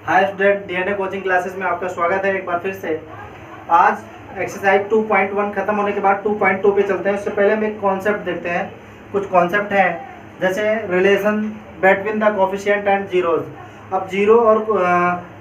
Hi student, DNA coaching classes में आपका स्वागत है एक बार फिर से। आज एक्सरसाइज 2.1 खत्म होने के बाद 2.2 पे चलते हैं। उससे पहले हम एक कॉन्सेप्ट देखते हैं। कुछ कॉन्सेप्ट हैं जैसे relation between the coefficient and zeros. अब जीरो और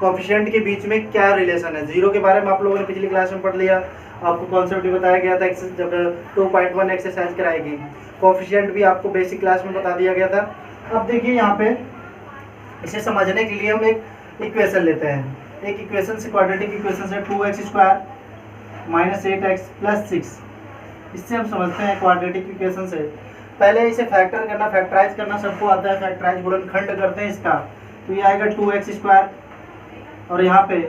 कोफिशिएंट के बीच में क्या रिलेशन है, जीरो के बारे में आप लोगों ने पिछली क्लास में पढ़ लिया। आपको कॉन्सेप्ट भी बताया गया था जब 2.1 एक्सरसाइज कराएगी। कोफिशिएंट भी आपको बेसिक क्लास में बता दिया गया था। अब देखिए यहाँ पे इसे समझने के लिए हम एक इक्वेशन लेते हैं। एक इक्वेशन से क्वाड्रेटिक इक्वेशन से 2x² माइनस 8x प्लस 6, इससे हम समझते हैं क्वाड्रेटिक इक्वेशन से। पहले इसे फैक्टर करना, फैक्टराइज करना सबको आता है। फैक्टराइज गुणनखंड करते हैं इसका, तो ये आएगा 2x² और यहाँ पे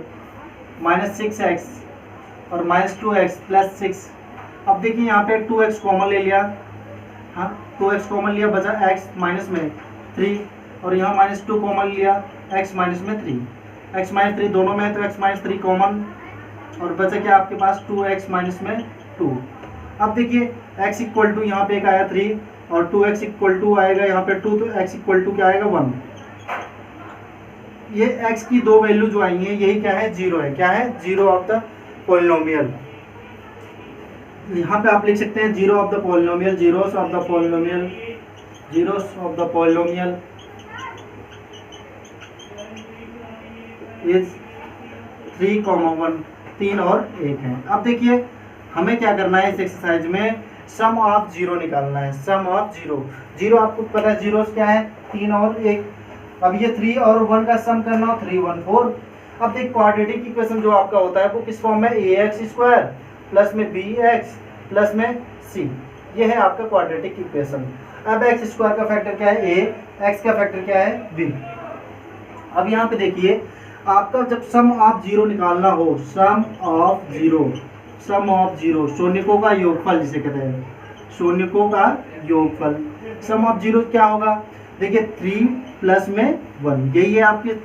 माइनस 6x और माइनस 2x प्लस 6। अब देखिए यहाँ पे 2x कॉमन ले लिया, हाँ 2x कॉमन लिया, बचा x माइनस में 3 और यहाँ माइनस 2 कॉमन लिया, x माइनस में 3, x माइनस 3 दोनों में है तो x माइनस 3 कॉमन और बचा क्या आपके पास 2x माइनस में 2। अब देखिए x इक्वल टू यहाँ पे एक आया 3 और 2x इक्वल टू आएगा यहाँ पे 2, तो x इक्वल टू क्या आएगा 1। ये x की दो वैल्यू जो आई हैं यही क्या है, जीरो है। क्या है, जीरो ऑफ द पॉलिनोमियल। यहाँ पे आप लिख सकते हैं zero of the polynomial, zeros of the polynomial, zeros of the polynomial is 3, 1, 3 और 1 है। अब देखिए हमें क्या करना है इस एक्सरसाइज में, सम ऑफ जीरो निकालना है। सम ऑफ जीरो, जीरो आपको पता है जीरो क्या है, 3 और 1। अब ये 3 और 1 का सम करना हो, 3, 1, 4। अब देख क्वाड्रेटिक इक्वेशन जो आपका होता है वो किस फॉर्म में, ax² प्लस में bx प्लस में c, ये है आपका क्वाड्रेटिक इक्वेशन। अब x² का फैक्टर क्या है a, x का फैक्टर क्या है b। अब यहाँ पे देखिए आपका जब सम ऑफ जीरो निकालना हो, sum of zero, sum of zero शून्यकों का योगफल जिसे कहते हैं, शून्यकों का योगफल। सम ऑफ जीरो क्या होगा, देखिए 3 प्लस में 1, यही है आपके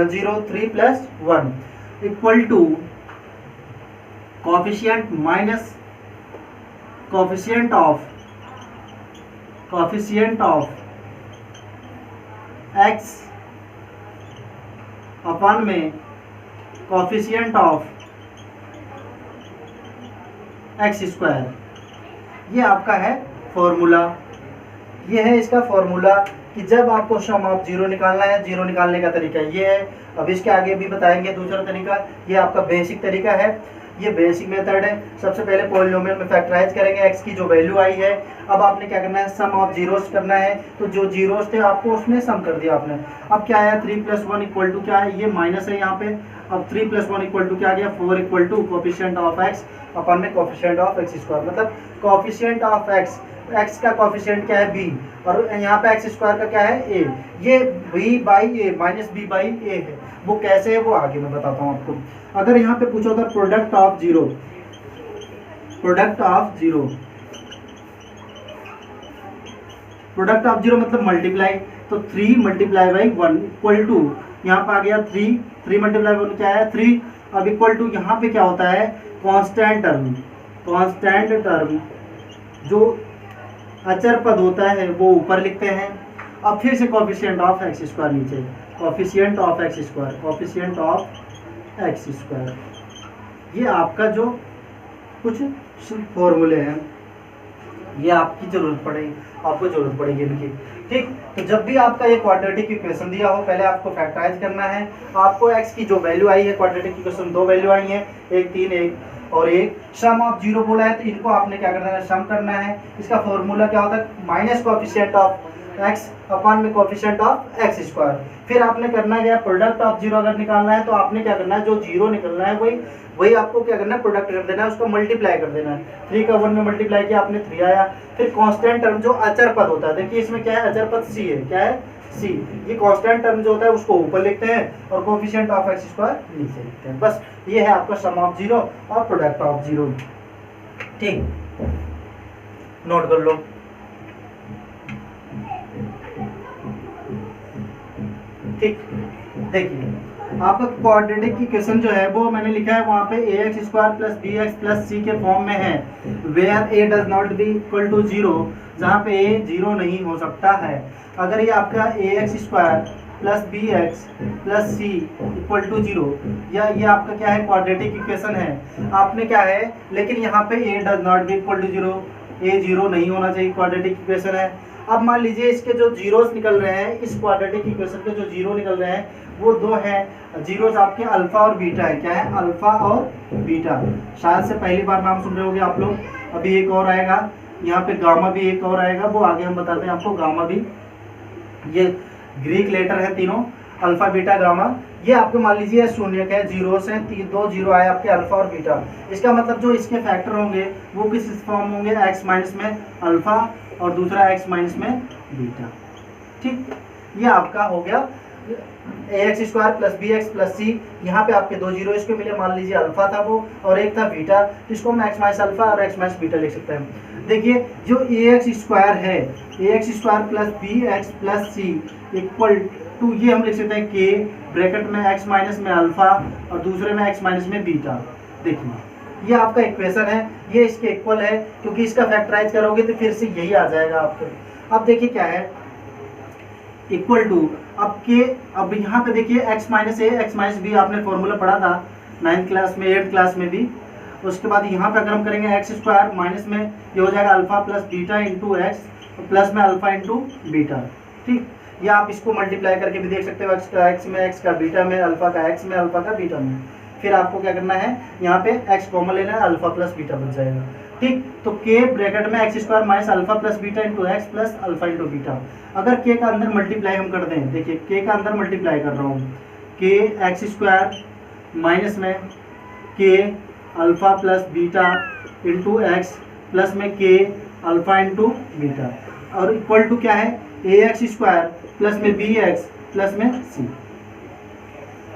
0, 3 plus 1 equal to coefficient minus coefficient of x अपन में कोफिशिएंट ऑफ x²। ये आपका है फॉर्मूला, ये है इसका फॉर्मूला कि जब आपको सम ऑफ जीरो निकालना है, जीरो निकालने का तरीका ये है। अब इसके आगे भी बताएंगे दूसरा तरीका, ये आपका बेसिक तरीका है, ये बेसिक मेथड है। सबसे पहले पॉलिनोमियल में फैक्टराइज करेंगे, x की जो वैल्यू आई है। अब आपने क्या करना है, सम ऑफ जीरोस करना है, तो जो जीरोस थे आपको उसमें सम कर दिया आपने। अब क्या आया, 3 प्लस 1 इक्वल टू क्या है, ये माइनस है यहाँ पे। अब 3 प्लस 1 इक्वल टू क्या आ गया, 4 equal to coefficient of x अपन में कोफिशिएंट ऑफ x², मतलब कोफिशिएंट ऑफ x का कोफिशिएंट क्या है b और यहाँ पे x² का क्या है a। ये b by a minus b by a है। वो कैसे है वो आगे मैं बताता हूँ आपको। अगर यहाँ पे पूछा होता product of zero, product of zero, product of zero मतलब मल्टीप्लाई, तो 3 मल्टीप्लाई बाई 1 इक्वल टू यहाँ पे आ गया 3, 3 मल्टीप्लाई 1 क्या है 3। अब इक्वल टू यहाँ पे क्या होता है, कांस्टेंट टर्म, कांस्टेंट टर्म जो अचर पद होता है वो ऊपर लिखते हैं। अब फिर से कोफिशिएंट ऑफ x² नीचे, coefficient of x², coefficient of x²। ये आपका जो कुछ फॉर्मूले हैं ये आपकी जरूरत पड़ेगी, आपको जरूरत पड़ेगी इनकी, ठीक। तो जब भी आपका ये क्वाड्रेटिक इक्वेशन दिया हो, पहले आपको फैक्टराइज करना है। आपको x की जो वैल्यू आई है, क्वाड्रेटिक इक्वेशन 2 वैल्यू आई है, एक 3 1 और एक सम ऑफ जीरो बोला है, तो इनको आपने क्या करना है, सम करना है। इसका फॉर्मूला क्या होता है, minus coefficient of x upon में कोफिशिएंट ऑफ x²। फिर आपने करना क्या, प्रोडक्ट ऑफ जीरो अगर निकालना है तो आपने क्या करना है, जो जीरो निकलना है वही आपको क्या करना है, प्रोडक्ट कर देना है, उसको मल्टीप्लाई कर देना है। 3 का 1 में मल्टीप्लाई किया आपने 3 आया। फिर कांस्टेंट टर्म जो अचर पद होता है, देखिए इसमें क्या है, अचर पद c है, क्या है c। ये कांस्टेंट टर्म जो होता है उसको ऊपर लिखते हैं और कोफिशिएंट ऑफ x² नीचे लिखते हैं। बस ये है आपका सम ऑफ जीरो और प्रोडक्ट ऑफ जीरो, ठीक, नोट कर लो। ठीक, देखिए आपका क्वाड्रेटिक इक्वेशन जो है वो मैंने लिखा है वहाँ पे ax² plus bx plus c के फॉर्म में है, where a does not be equal to 0, जहाँ पे a 0 नहीं हो सकता है। अगर ये आपका ax² plus B X plus C equal to 0, या ये आपका क्या है, क्वाड्रेटिक इक्वेशन है। आपने क्या है, लेकिन यहाँ पे A does not be equal to 0, A 0 नहीं होना चाहिए, क्वाड्रेटिक इक्वेशन है। अब मान लीजिए इसके जो जीरोस निकल रहे हैं, इस क्वाड्रेटिक इक्वेशन के जो जीरो निकल रहे हैं वो दो हैं जीरोस आपके, अल्फा और बीटा है। क्या है, अल्फा और बीटा। शायद से पहली बार नाम सुन रहे होंगे आप लोग। अभी एक और आएगा यहाँ पे, गामा भी एक और आएगा, वो आगे हम बताते हैं आपको। गामा भी ये ग्रीक लेटर है तीनों, अल्फा बीटा गामा। ये आपके मान लीजिए शून्य है, जीरो से दो जीरो आए आपके अल्फा और बीटा। इसका मतलब जो इसके फैक्टर होंगे वो किस फॉर्म होंगे, एक्स माइनस में अल्फा और दूसरा एक्स माइनस में बीटा। ठीक, ये आपका हो गया A X square plus B X plus C. यहाँ पे आपके दो जीरो इसको मिले, मान लीजिए अल्फा था वो और एक था बीटा, इसको हम एक्स माइनस अल्फा और एक्स माइनस बीटा लिख सकते हैं। देखिए जो ए एक्स स्क्वायर है, A X square plus B X plus C equal to, ये हम लिख सकते हैं के ब्रैकेट में एक्स माइनस में अल्फा और दूसरे में एक्स माइनस में बीटा। देखिए ये आपका इक्वेशन है, ये इसके इक्वल है, क्योंकि इसका फैक्टराइज करोगे तो फिर से यही आ जाएगा आपके। अब देखिए क्या है, इक्वल टू, अब यहाँ पे देखिए एक्स माइनस ए एक्स माइनस बी आपने फॉर्मूला पढ़ा था 9th क्लास में 8th क्लास में भी। उसके बाद यहाँ पे अगर हम करेंगे एक्स स्क्वायर माइनस में ये हो जाएगा alpha plus beta into x plus में अल्फा इंटू बीटा। ठीक, या आप इसको मल्टीप्लाई करके भी देख सकते हो, एक्स का एक्स में, एक्स का बीटा में, अल्फा का एक्स में, अल्फा का बीटा में। फिर आपको क्या करना है, यहाँ पे एक्स कॉमन लेना है, अल्फा प्लस बीटा बन जाएगा। ठीक, तो के ब्रैकेट में x square minus alpha plus beta into x plus alpha into beta. अगर के का अंदर मल्टीप्लाई हम कर दें, देखिए के का अंदर मल्टीप्लाई कर रहा हूँ, के एक्स स्क्वायर माइनस में के alpha plus beta into x plus में के अल्फा इंटू बीटा, और इक्वल टू क्या है, ए एक्स स्क्वायर प्लस में बी एक्स प्लस में सी।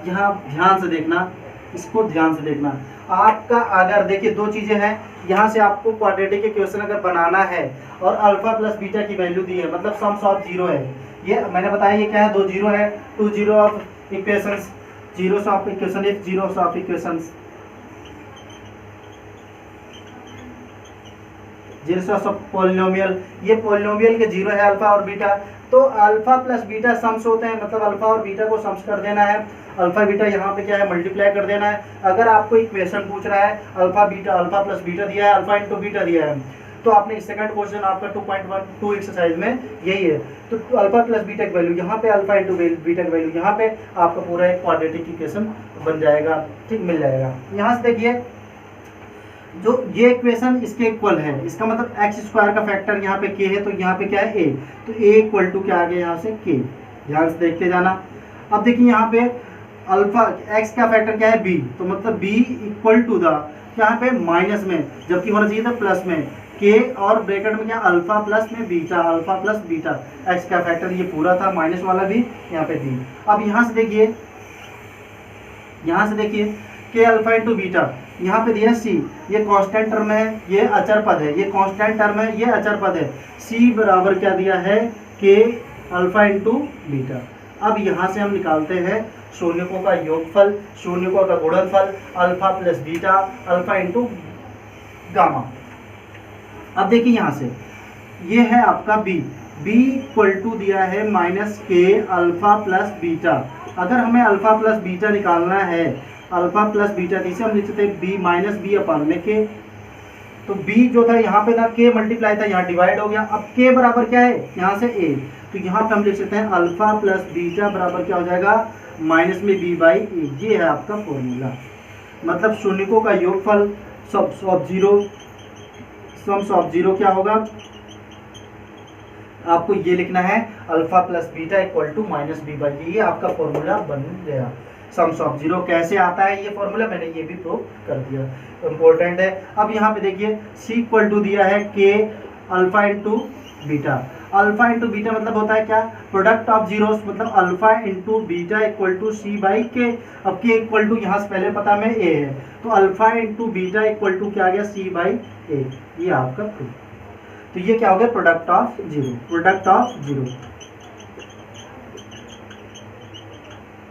यहाँ ध्यान से देखना, इसको ध्यान से देखना। आपका अगर देखिए दो चीज़ें हैं, यहाँ से आपको क्वाड्रेटिक इक्वेशन अगर बनाना है और अल्फा प्लस बीटा की वैल्यू दी है, मतलब सम्स ऑफ जीरो है। ये मैंने बताया ये क्या है, दो जीरो है, two zero of equations, zeros of equation if zeros of equations, zeros of polynomial. ये पॉलिनोमियल के जीरो है अल्फा और बीटा, तो अल्फा प्लस बीटा सम्स होते हैं, मतलब अल्फा और बीटा को सम्स कर देना है। अल्फा बीटा यहाँ पे क्या है, मल्टीप्लाई कर देना है। अगर आपको इक्वेशन पूछ रहा है alpha beta, alpha plus beta दिया है, अल्फा इंटू बीटा दिया है, तो आपने सेकंड क्वेश्चन आपका 2.12 एक्सरसाइज में यही है। तो अल्फा प्लस बीटा की वैल्यू यहाँ पे, अल्फा इंटू बीटा की वैल्यू यहाँ पे, आपका पूरा एक क्वाड्रेटिक इक्वेशन बन जाएगा। ठीक, मिल जाएगा। यहाँ से देखिए जो ये इक्वेशन इसके इक्वल है, इसका मतलब एक्स स्क्वायर का फैक्टर यहाँ पे के है, तो यहाँ पे क्या है ए, तो ए इक्वल टू क्या आ गया यहाँ से के। ध्यान से देखते जाना। अब देखिए यहाँ पे अल्फा एक्स का फैक्टर क्या है बी, तो मतलब बी इक्वल टू द, यहाँ पे माइनस में, जबकि होना चाहिए था प्लस में, के और ब्रैकेट में क्या अल्फा प्लस में beta, alpha plus beta. X का फैक्टर ये पूरा था, माइनस वाला भी यहाँ पे बी। अब यहाँ से देखिए, यहाँ से देखिए के अल्फा इंटू बीटा, यहाँ पे दिया सी, ये कांस्टेंट टर्म है, ये अचर पद है, ये कांस्टेंट टर्म है, ये अचर पद है। सी बराबर क्या दिया है, के अल्फा इंटू बीटा। अब यहाँ से हम निकालते हैं शून्यकों का योगफल, शून्यकों का गुणनफल, alpha plus beta, alpha into gamma. अब देखिए यहाँ से ये है आपका बी, बी इक्वल टू दिया है माइनस के अल्फा प्लस बीटा। अगर हमें अल्फा प्लस बीटा निकालना है, अल्फा प्लस बीटा, इसे हम लिख सकते हैं बी माइनस बी अपन में के। तो बी जो था यहाँ पे था, के मल्टीप्लाई था, यहाँ डिवाइड हो गया। अब के बराबर क्या है, यहाँ से ए, तो यहाँ पे हम लिख सकते हैं अल्फा प्लस बीटा बराबर क्या हो जाएगा, माइनस में बी बाई ए। ये है आपका फॉर्मूला, मतलब शून्यकों का योगफल sums of zero, sums of zero क्या होगा, आपको ये लिखना है alpha plus beta equal to minus B by A. ये आपका फॉर्मूला बन गया। सम्स ऑफ जीरो कैसे आता है ये फॉर्मूला, मैंने ये भी प्रूव कर दिया, इम्पोर्टेंट है। अब यहाँ पे देखिए सी इक्वल टू दिया है के alpha into beta. Alpha into beta मतलब होता है क्या, प्रोडक्ट ऑफ जीरोस, मतलब alpha into beta equal to c by k. अब के इक्वल टू यहाँ से पहले पता में ए है, तो alpha into beta equal to क्या आ गया, सी बाई ए। ये आपका प्रूफ। तो ये क्या हो गया, product of zero, product of zero,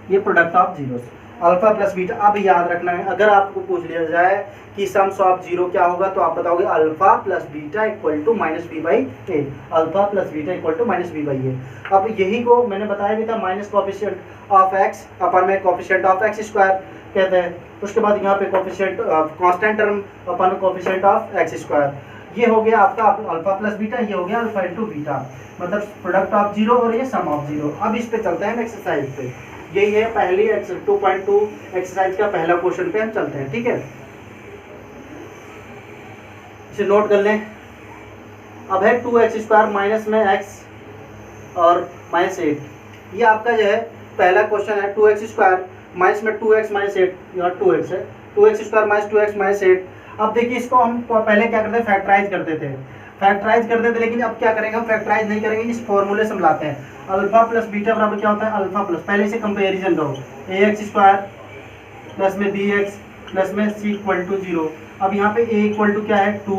ये product of zeros, alpha plus beta. अब याद रखना है, अगर आपको पूछ लिया जाए कि सम्स ऑफ जीरो क्या होगा, तो आप बताओगे alpha plus beta equal to minus B by a, alpha plus beta equal to minus B by a. अब यही को मैंने बताया भी था माइनस कोफिशिएंट ऑफ एक्स अपन में कोफिशिएंट ऑफ एक्स स्क्वायर कहते हैं। उसके बाद यहाँ पे कोफिशिएंट कांस्टेंट टर्म अपन में कोफिशिएंट ऑफ एक्स स्क्वायर। ये हो गया आपका अल्फा प्लस बीटा, ये हो गया अल्फा इंटू बीटा, मतलब प्रोडक्ट ऑफ जीरो और ये सम ऑफ जीरो। अब इस पे चलते हैं हम एक्सरसाइज पे। यही है पहली 2.2 एक्सरसाइज का पहला क्वेश्चन पे हम चलते हैं, ठीक है। इसे नोट कर लें। अब है 2x² माइनस में x और माइनस 8। ये आपका जो है पहला क्वेश्चन है। 2x² माइनस में 2x माइनस 8, यहाँ 2x है, 2x² माइनस 2x माइनस 8। अब देखिए इसको हम पहले क्या करते थे, फैक्टराइज करते थे, लेकिन अब क्या करेंगे हम, फैक्टराइज नहीं करेंगे, इस फॉर्मूले से हम लाते हैं। अल्फा प्लस बीटा बराबर क्या होता है, अल्फा प्लस, पहले से कंपेरिजन करो, ax² प्लस में bx प्लस में c इक्वल टू 0। अब यहाँ पे a इक्वल टू क्या है 2,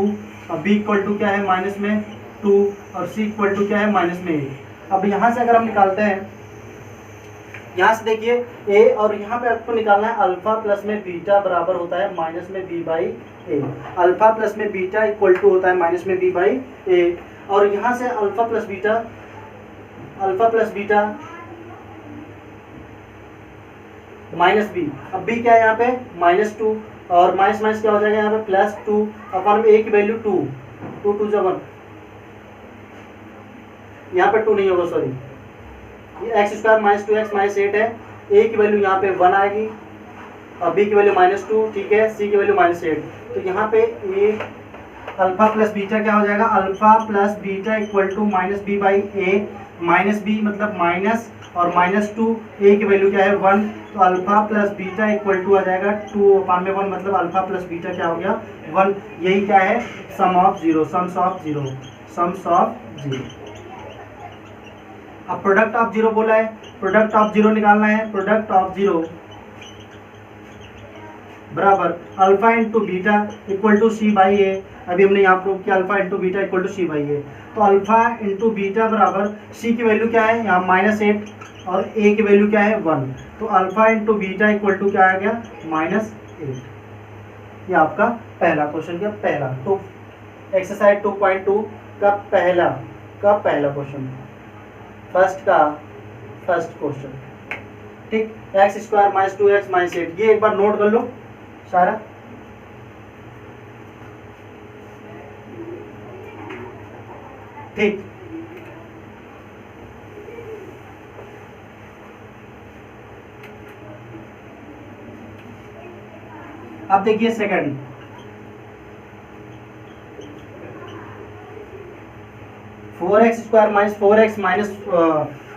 और b इक्वल टू क्या है माइनस में 2, और c इक्वल टू क्या है माइनस में 1। अब यहाँ से अगर हम निकालते हैं, यहाँ से देखिए a, और यहाँ पे आपको निकालना है अल्फा प्लस में बीटा बराबर होता है माइनस में b by a. Alpha plus में बीटा इक्वल टू होता है माइनस में b बाई ए। और यहाँ से alpha plus beta minus b। अब b क्या है यहाँ पे -2, और माइनस माइनस क्या हो जाएगा यहाँ पे +2, अपन में a की वैल्यू 2, 2 2 1, यहाँ पे 2 नहीं होगा, सॉरी, ये x² माइनस 2x माइनस 8 है। a की वैल्यू यहाँ पे 1 आएगी, और b की वैल्यू -2, ठीक है, c की वैल्यू -8। तो यहाँ पे a अल्फा प्लस बीटा क्या हो जाएगा, alpha plus beta equal to minus B by a, minus b मतलब माइनस, और -2, a की वैल्यू क्या है 1, तो alpha plus beta equal to आ जाएगा 2/1, मतलब अल्फा प्लस बीटा क्या हो गया 1। यही क्या है, sum of zero, sums of zero. अब प्रोडक्ट ऑफ जीरो बोला है, प्रोडक्ट ऑफ जीरो निकालना है। प्रोडक्ट ऑफ जीरो बराबर alpha into beta equal to c by a. अभी हमने यहाँ प्रूव किया alpha into beta equal to c by a. तो अल्फा इंटू बीटा बराबर सी की वैल्यू क्या है यहाँ -8, और ए की वैल्यू क्या है 1। तो alpha into beta equal to क्या आ गया -8। ये आपका पहला क्वेश्चन का पहला, तो एक्सरसाइज 2.2 का पहला क्वेश्चन, फर्स्ट क्वेश्चन, ठीक। x² माइनस 2x माइनस 8, ये एक बार नोट कर लो सारा। ठीक, अब देखिए second, (4x² minus 4x minus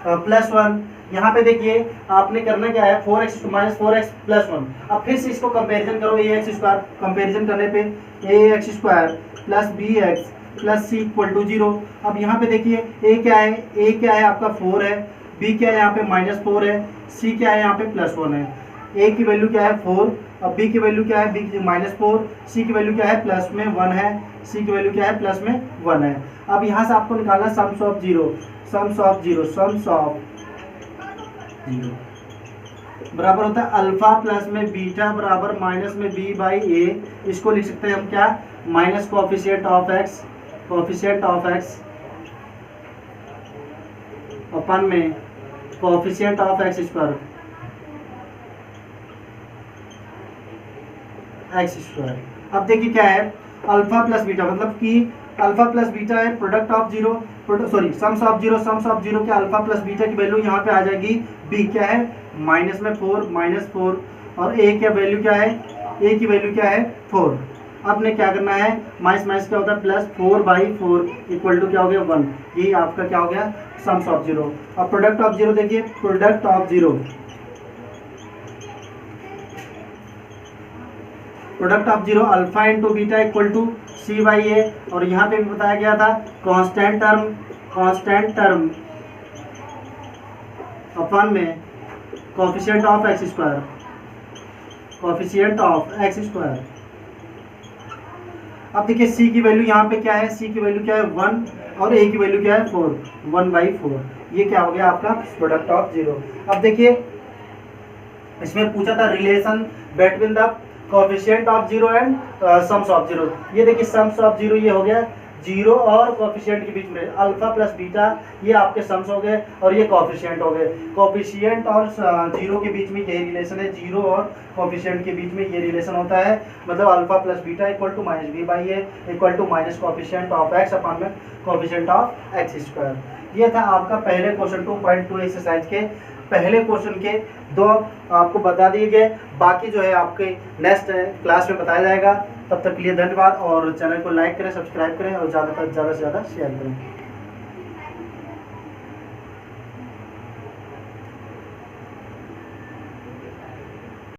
+1). यहाँ पे देखिए आपने करना क्या है, 4x माइनस 4x प्लस 1। अब फिर से इसको कंपैरिजन करो, ax², कंपैरिजन करने पे ax² plus bx plus c equal to 0। अब यहाँ पे देखिए a क्या है आपका 4 है, b क्या है यहाँ पे -4 है, c क्या है यहाँ पे +1 है। a की वैल्यू क्या है 4, अब b की वैल्यू क्या है, b -4, c की वैल्यू क्या है प्लस में 1 है, c की वैल्यू क्या है प्लस में 1 है। अब यहाँ से आपको निकालना सम्स ऑफ जीरो बराबर होता है अल्फा प्लस में बीटा बराबर माइनस में b बाई ए। इसको लिख सकते हैं हम क्या, माइनस कोफिशिएंट ऑफ x अपन में कोफिशिएंट ऑफ x²। अब देखिए क्या है, अल्फा प्लस बीटा, मतलब कि अल्फा प्लस बीटा है product of zero, sums of zero के अल्फा प्लस बीटा की वैल्यू यहाँ पे आ जाएगी। b क्या है -4, और a की वैल्यू क्या है, a की वैल्यू क्या है 4। आपने क्या करना है, माइनस माइनस क्या होता है +4/4 इक्वल टू क्या हो गया 1। यही आपका क्या हो गया, सम्स ऑफ जीरो। अब प्रोडक्ट ऑफ जीरो देखिए, product of zero alpha into beta equal to c by a, और यहाँ पे भी बताया गया था कांस्टेंट टर्म अपन में कोफिशिएंट ऑफ x²। अब देखिए c की वैल्यू यहाँ पे क्या है, c की वैल्यू क्या है 1, और a की वैल्यू क्या है 4, 1/4। ये क्या हो गया आपका प्रोडक्ट ऑफ जीरो। अब देखिए इसमें पूछा था relation between the coefficient of zero and sums of zero. ये देखिए सम्स ऑफ जीरो ये हो गया जीरो और कोफिशिएंट के बीच में अल्फा प्लस बीटा, ये आपके सम्स हो गए और ये कोफिशिएंट हो गए। कोफिशिएंट और जीरो के बीच में यही रिलेशन है, जीरो और कोफिशिएंट के बीच में ये रिलेशन होता है, मतलब alpha plus beta equal to minus B by a equal to minus coefficient of x upon में कोफिशिएंट ऑफ एक्स स्क्वायर। ये था आपका पहले क्वेश्चन 2.2 एक्सरसाइज के पहले क्वेश्चन के दो आपको बता दिए गए। बाकी जो है आपके नेक्स्ट क्लास में बताया जाएगा। तब तक के लिए धन्यवाद और चैनल को लाइक करें, सब्सक्राइब करें और ज़्यादा से ज़्यादा शेयर करें।